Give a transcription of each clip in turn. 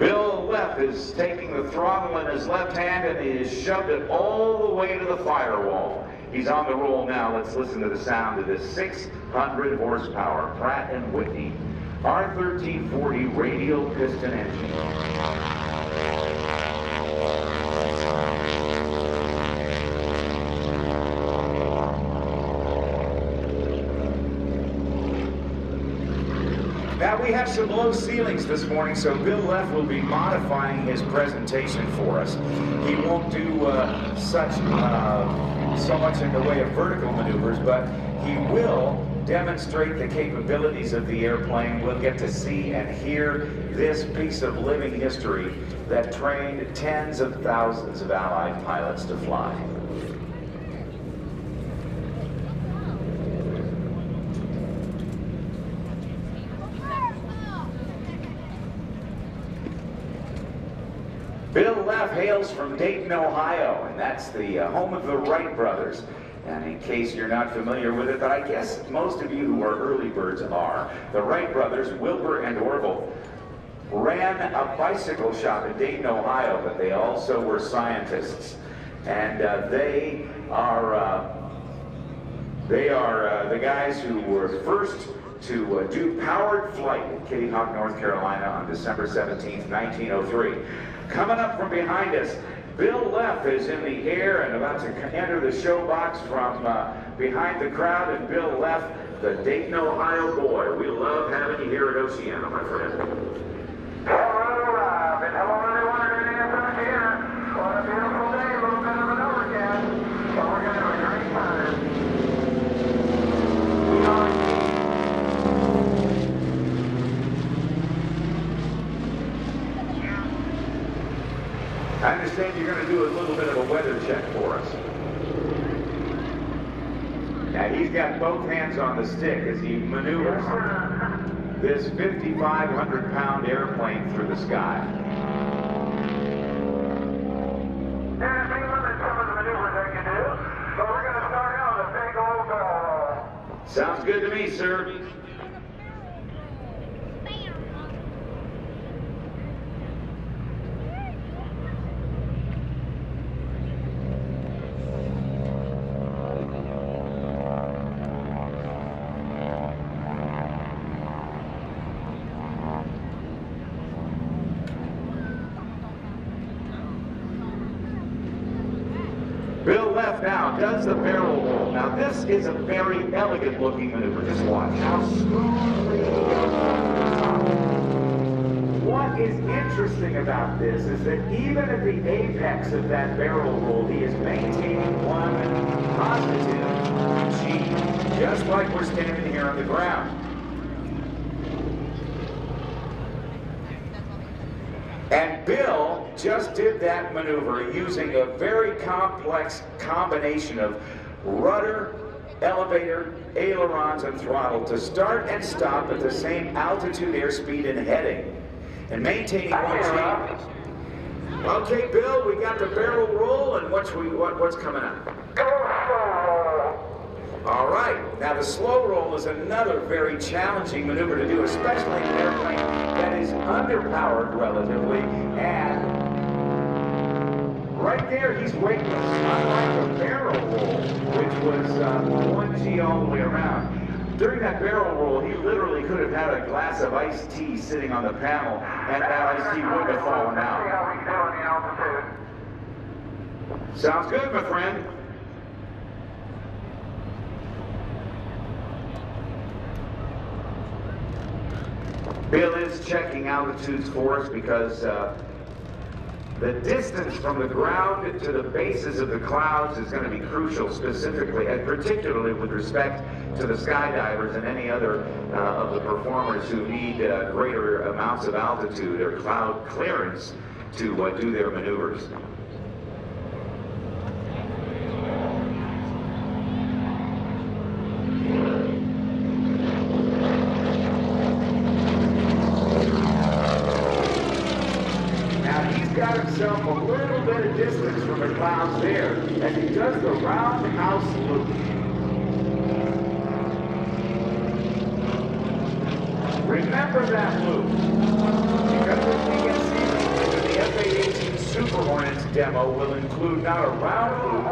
Bill Leff is taking the throttle in his left hand and he has shoved it all the way to the firewall. He's on the roll now. Let's listen to the sound of this 600 horsepower Pratt & Whitney R1340 radial piston engine. Now we have some low ceilings this morning, so Bill Leff will be modifying his presentation for us. He won't do so much in the way of vertical maneuvers, but he will demonstrate the capabilities of the airplane. We'll get to see and hear this piece of living history that trained tens of thousands of Allied pilots to fly. Bill Leff hails from Dayton, Ohio, and that's the home of the Wright brothers. And in case you're not familiar with it, but I guess most of you who are early birds are, the Wright brothers, Wilbur and Orville, ran a bicycle shop in Dayton, Ohio, but they also were scientists. And they are the guys who were first to do powered flight in Kitty Hawk, North Carolina on December 17th, 1903. Coming up from behind us, Bill Leff is in the air and about to enter the show box from behind the crowd. And Bill Leff, the Dayton, Ohio boy. We love having you here at Oceana, my friend. Hello, and hello everyone at NAS Oceana. What a beautiful day, a little bit of an overcast. So we're going to have a great time. I understand you're going to do a little bit of a weather check for us. Now he's got both hands on the stick as he maneuvers this 5,500-pound airplane through the sky. There's been limited some of the maneuvers I can do, but we're going to start out with a big old barrel roll. Sounds good to me, sir. Bill Leff now does the barrel roll. Now this is a very elegant looking maneuver. Just watch how smoothly he goes over the top. What is interesting about this is that even at the apex of that barrel roll, he is maintaining one positive G, just like we're standing here on the ground. And Bill just did that maneuver using a very complex combination of rudder, elevator, ailerons, and throttle to start and stop at the same altitude, airspeed, and heading, and maintaining one G. Okay, Bill, we got the barrel roll, and what's coming up? All right, now the slow roll is another very challenging maneuver to do, especially in an airplane that is underpowered relatively, and right there he's weightless, unlike the barrel roll, which was 1G all the way around. During that barrel roll, he literally could have had a glass of iced tea sitting on the panel, and that iced tea would have fallen out. Sounds good, my friend. Bill is checking altitudes for us because the distance from the ground to the bases of the clouds is going to be crucial, specifically and particularly with respect to the skydivers and any other of the performers who need greater amounts of altitude or cloud clearance to do their maneuvers. Got himself a little bit of distance from the clouds there as he does the roundhouse loop. Remember that loop, because as we can see Super Hornet's demo will include not a round loop,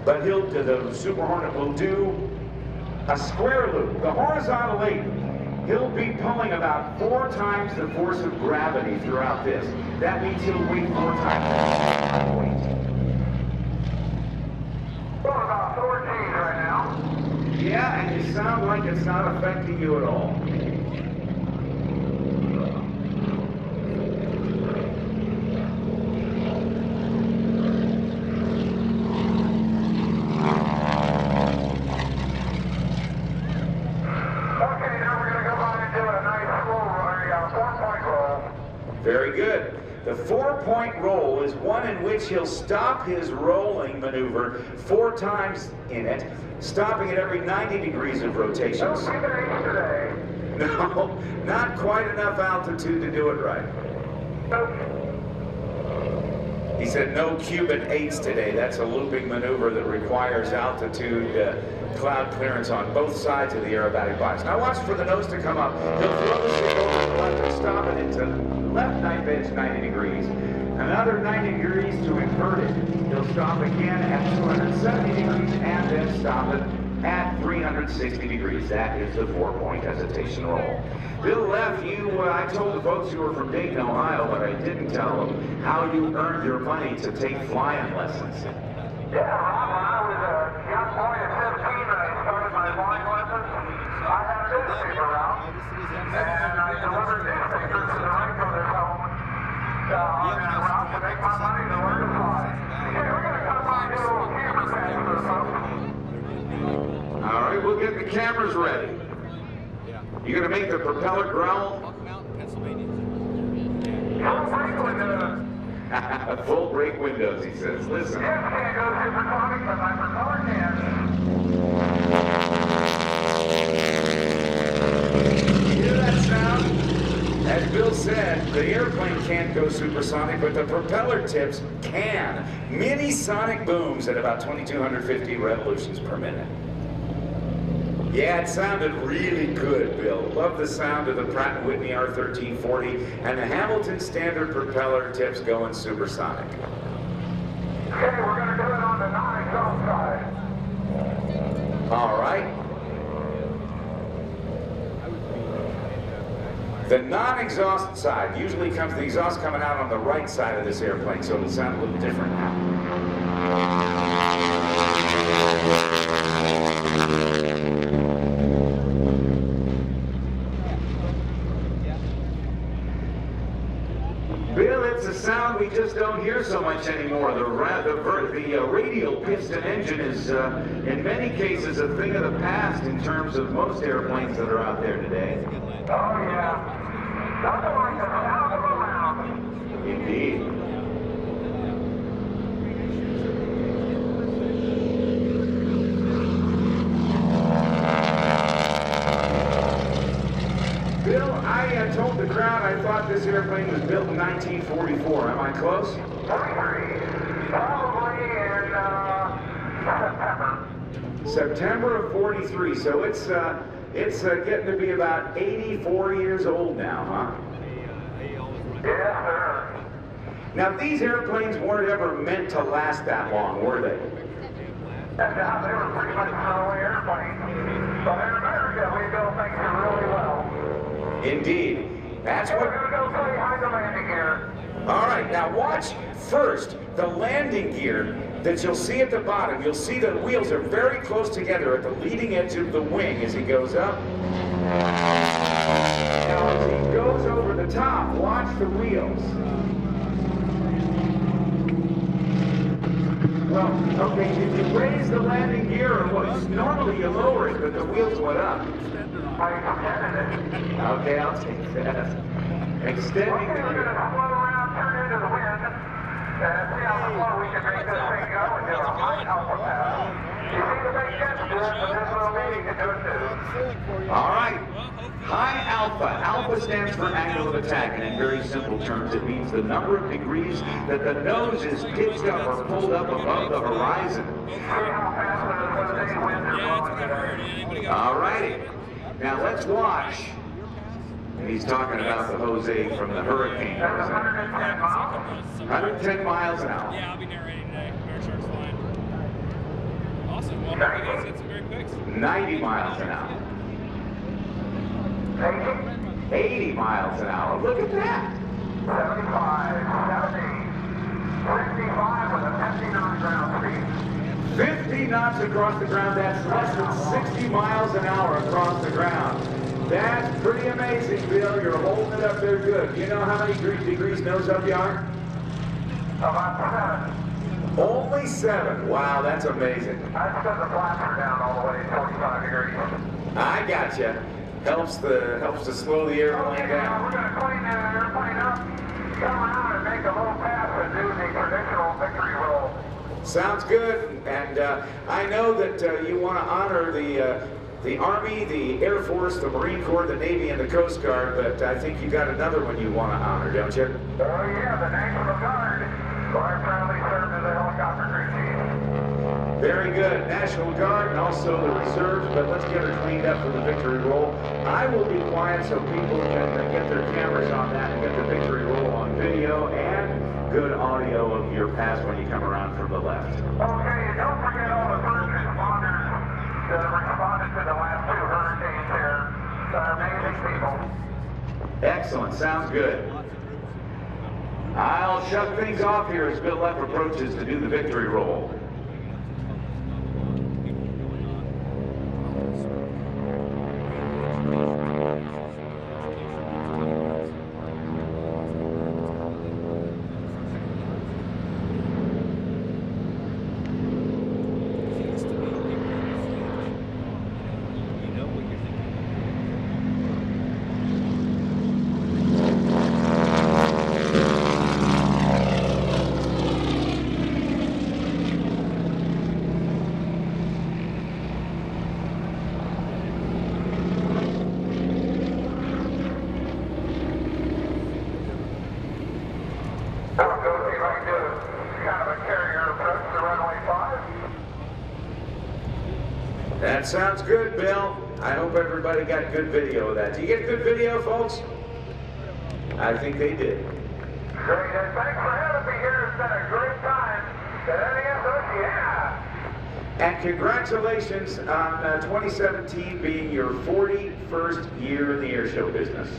but the Super Hornet will do a square loop. The horizontal 8, he'll be pulling about 4 times the force of gravity throughout this. That means he'll weigh 4 times the weight. Well, about 14 right now. Yeah, and you sound like it's not affecting you at all. Very good. The 4-point roll is one in which he'll stop his rolling maneuver 4 times in it, stopping at every 90 degrees of rotation. No, not quite enough altitude to do it right. He said no Cuban 8s today. That's a looping maneuver that requires altitude cloud clearance on both sides of the aerobatic bias. Now watch for the nose to come up. He'll throw the stick over to the left and stop it into left knife edge 90 degrees. Another 90 degrees to invert it. He'll stop again at 270 degrees and then stop it at 360 degrees. That is the 4-point hesitation roll. Bill Leff, I told the folks you were from Dayton, Ohio, but I didn't tell them how you earned your money to take flying lessons. Yeah, Rob, when I was a young boy at 17 and I started my flying lessons, I had a newspaper route, and I delivered newspapers to the Wright Brothers home on that route to make my money to learn to fly. Okay, we're going to cut my new camera pads for the folks. All right, we'll get the cameras ready. You gonna make the propeller growl? Full brake windows. Full brake windows, he says. Listen. Yes, can't go supersonic, but my propeller can. Hear that sound? As Bill said, the airplane can't go supersonic, but the propeller tips can. Mini sonic booms at about 2,250 revolutions per minute. Yeah, it sounded really good, Bill. Love the sound of the Pratt & Whitney R1340 and the Hamilton Standard propeller tips going supersonic. Okay, we're going to do it on the non-exhaust side. All right. The non-exhaust side usually comes, the exhaust coming out on the right side of this airplane, so it'll sound a little different now. Bill, it's a sound we just don't hear so much anymore. The radial piston engine is, in many cases, a thing of the past in terms of most airplanes that are out there today. Oh, yeah. Nothing like the sound of a round. Indeed. Bill, I told the crowd I thought this airplane was built in 1944. Am I close? 43. Probably in September. September of 43. So it's getting to be about 84 years old now, huh? Yes, sir. Now, these airplanes weren't ever meant to last that long, were they? And they were pretty much throwaway airplanes. But in America, we build things really well. Indeed. That's We're what... going to go play behind the landing gear. All right, now watch first the landing gear that you'll see at the bottom. You'll see the wheels are very close together at the leading edge of the wing as he goes up. Now, as he goes over the top, watch the wheels. Well, okay, did you raise the landing gear or what? Normally you lower it, but the wheels went up. I extended it. Okay, I'll take that. Extending Okay, we're going to float around, turn into the wind, and see how slow we can make this thing go and do a high alpha pass. You see the big jets do it, but this little baby can do it too. All right. High alpha. Alpha stands for angle of attack, and in very simple terms, it means the number of degrees that the nose is pitched up or pulled up above the horizon. See how fast the big winds are blowing today. All righty. Now let's watch And he's talking about the Jose from the hurricane. 110 miles an hour. Yeah, I'll be narrating today. Bear Shark's flying. Awesome. Well, maybe you guys get some great pics. 90 miles an hour. 80 miles an hour. Look at that. 75, 70, 65 with a 50 knot ground speed. 50 knots across the ground. That's less than 60 miles an hour across the ground. That's pretty amazing, Bill. You're holding it up there good. You know how many degrees nose up you are? About 7. Only 7. Wow, that's amazing. I'd set the flaps down all the way to 45 degrees. I gotcha. Helps to slow the airplane down. We're going to clean the airplane up, come around and make a little pass and do the traditional victory roll. Sounds good. And I know that you want to honor the Army, the Air Force, the Marine Corps, the Navy, and the Coast Guard, but I think you got another one you want to honor, don't you? Oh yeah, the National Guard. So I proudly served as a helicopter crew chief. Very good. National Guard and also the reserves, but let's get her cleaned up for the victory roll. I will be quiet so people can get their cameras on that and get the victory roll on video and good audio of your pass when you come around from the left. Okay, and don't forget all the first responders that have responded to the last 2 hurricanes here. They're amazing people. Excellent. Sounds good. I'll shut things off here as Bill Leff approaches to do the victory roll. That sounds good, Bill. I hope everybody got good video of that. Do you get good video, folks? I think they did. Great, and thanks for having me here. It's been a great time at NAS Oceana. And congratulations on 2017 being your 41st year in the airshow business.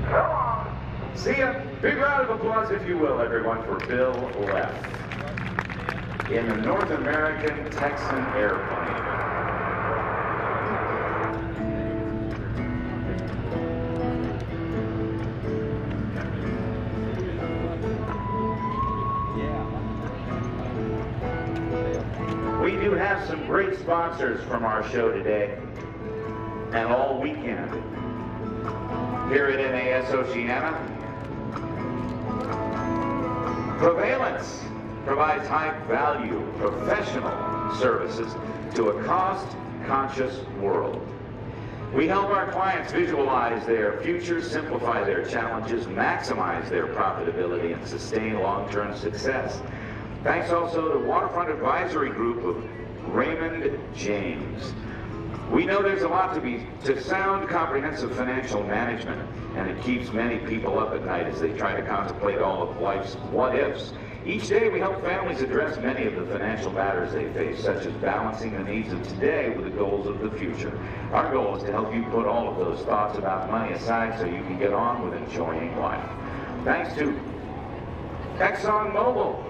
So long. See ya. Big round of applause, if you will, everyone, for Bill Leff in the North American Texan airplane. We do have some great sponsors from our show today and all weekend here at NAS Oceana. Prevalence provides high-value professional services to a cost-conscious world. We help our clients visualize their future, simplify their challenges, maximize their profitability, and sustain long-term success. Thanks also to Waterfront Advisory Group of Raymond James. We know there's a lot to sound, comprehensive financial management, and it keeps many people up at night as they try to contemplate all of life's what-ifs. Each day we help families address many of the financial matters they face, such as balancing the needs of today with the goals of the future. Our goal is to help you put all of those thoughts about money aside so you can get on with enjoying life. Thanks to ExxonMobil